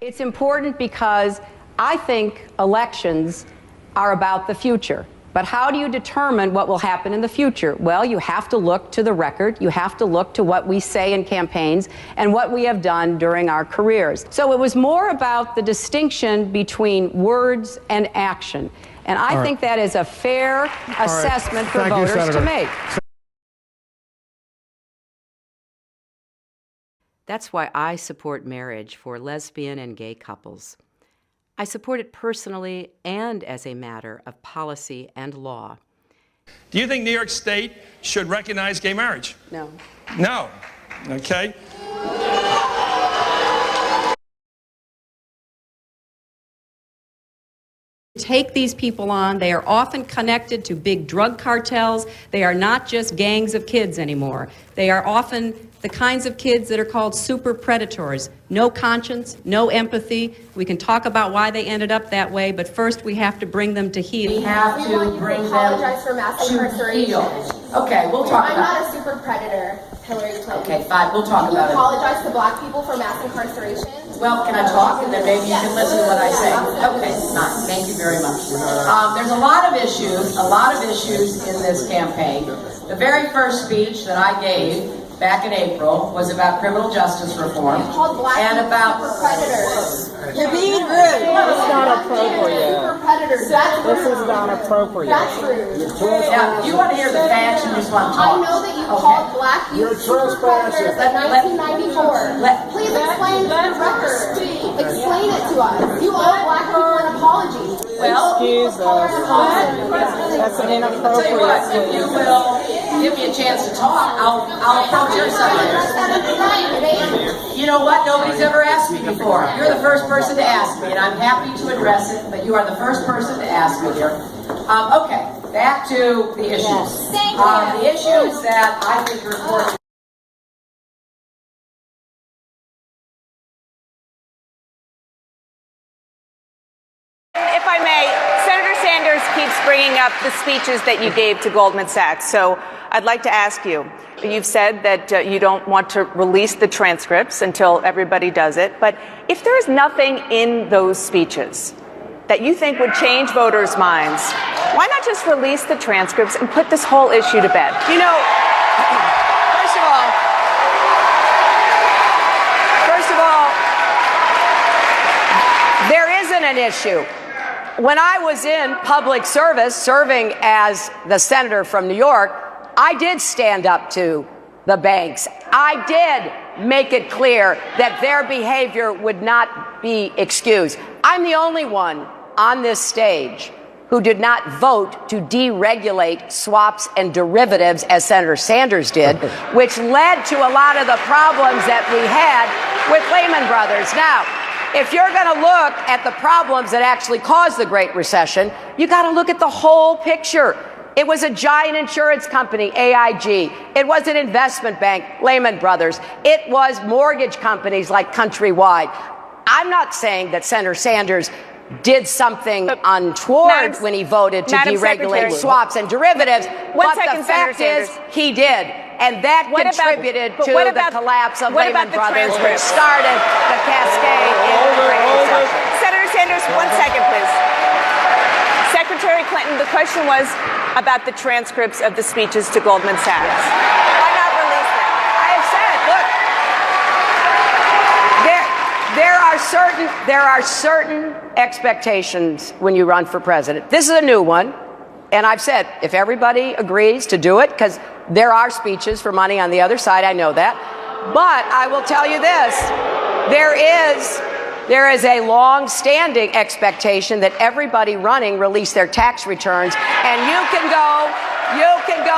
It's important because I think elections are about the future. But how do you determine what will happen in the future? Well, you have to look to the record. You have to look to what we say in campaigns and what we have done during our careers. So it was more about the distinction between words and action. And I think that is a fair assessment for voters to make. That's why I support marriage for lesbian and gay couples. I support it personally and as a matter of policy and law. Do you think New York State should recognize gay marriage? No. No. Okay. Take these people on. They are often connected to big drug cartels. They are not just gangs of kids anymore. They are often the kinds of kids that are called super predators. No conscience, no empathy. We can talk about why they ended up that way, but first we have to bring them to heel. We have to bring them apologize for mass incarceration. Okay, we'll talk I'm about not a super predator, Hillary Clinton. Okay, fine, we'll talk about it. Can you apologize to black people for mass incarceration? Well, can I talk, and then maybe you can listen to what I say? Okay, fine. Thank you very much. There's a lot of issues in this campaign. The very first speech that I gave back in April was about criminal justice reform and about super predators. You're being rude. It's not appropriate. Super predators. That's rude. This is not appropriate. That's rude. Now, you want to hear the facts, you just want to talk. I know that you called black youth super predators in 1994. Please explain to the record. Explain it to us. You owe black people an apology. Well, Excuse us. That's an I'll tell you what, if you will give me a chance to talk, I'll approach your side. You know what? Nobody's ever asked me before. You're the first person to ask me, and I'm happy to address it, but you are the first person to ask me here. Okay, back to the issues. The issues that I think are important. If I may, Senator Sanders keeps bringing up the speeches that you gave to Goldman Sachs. So I'd like to ask you, you've said that you don't want to release the transcripts until everybody does it. But if there's nothing in those speeches that you think would change voters' minds, why not just release the transcripts and put this whole issue to bed? You know, first of all, there isn't an issue. When I was in public service, serving as the senator from New York, I did stand up to the banks. I did make it clear that their behavior would not be excused. I'm the only one on this stage who did not vote to deregulate swaps and derivatives as Senator Sanders did, which led to a lot of the problems that we had with Lehman Brothers. Now, if you're going to look at the problems that actually caused the Great Recession, you got to look at the whole picture. It was a giant insurance company, AIG. It was an investment bank, Lehman Brothers. It was mortgage companies like Countrywide. I'm not saying that Senator Sanders did something untoward when he voted to deregulate swaps and derivatives, but the fact is he did. And that contributed to the collapse of Lehman Brothers, which started the cascade in the Great Recession. Senator Sanders, 1 second, please. Secretary Clinton, the question was about the transcripts of the speeches to Goldman Sachs. Yes. Why not release them? I have said, look, there are certain expectations when you run for president. This is a new one. And I've said, if everybody agrees to do it, because there are speeches for money on the other side, I know that. But I will tell you this, there is a long-standing expectation that everybody running release their tax returns. And you can go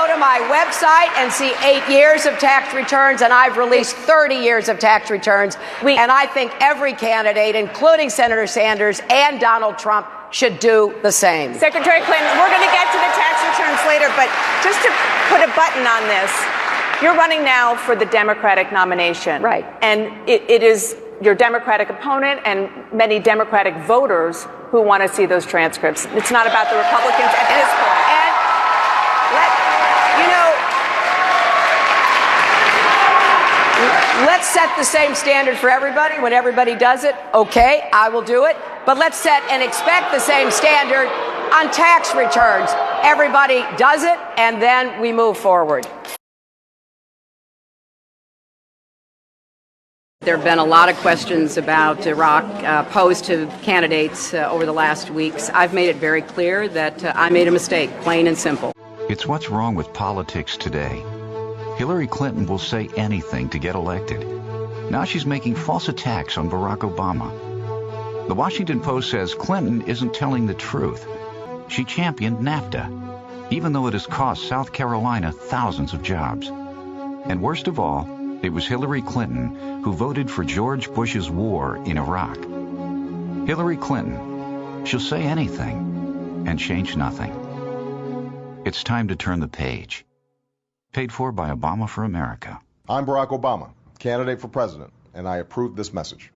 to my website and see 8 years of tax returns, and I've released 30 years of tax returns. And I think every candidate, including Senator Sanders and Donald Trump, should do the same. Secretary Clinton, we're going to get to the tax returns later, but just to put a button on this, you're running now for the Democratic nomination. Right. And it is your Democratic opponent and many Democratic voters who want to see those transcripts. It's not about the Republicans at this point. And you know, Let's set the same standard for everybody. When everybody does it, okay, I will do it. But let's set and expect the same standard on tax returns. Everybody does it, and then we move forward. There have been a lot of questions about Iraq posed to candidates over the last weeks. I've made it very clear that I made a mistake, plain and simple. It's what's wrong with politics today. Hillary Clinton will say anything to get elected. Now she's making false attacks on Barack Obama. The Washington Post says Clinton isn't telling the truth. She championed NAFTA, even though it has cost South Carolina thousands of jobs. And worst of all, it was Hillary Clinton who voted for George Bush's war in Iraq. Hillary Clinton, she'll say anything and change nothing. It's time to turn the page. Paid for by Obama for America. I'm Barack Obama, candidate for president, and I approve this message.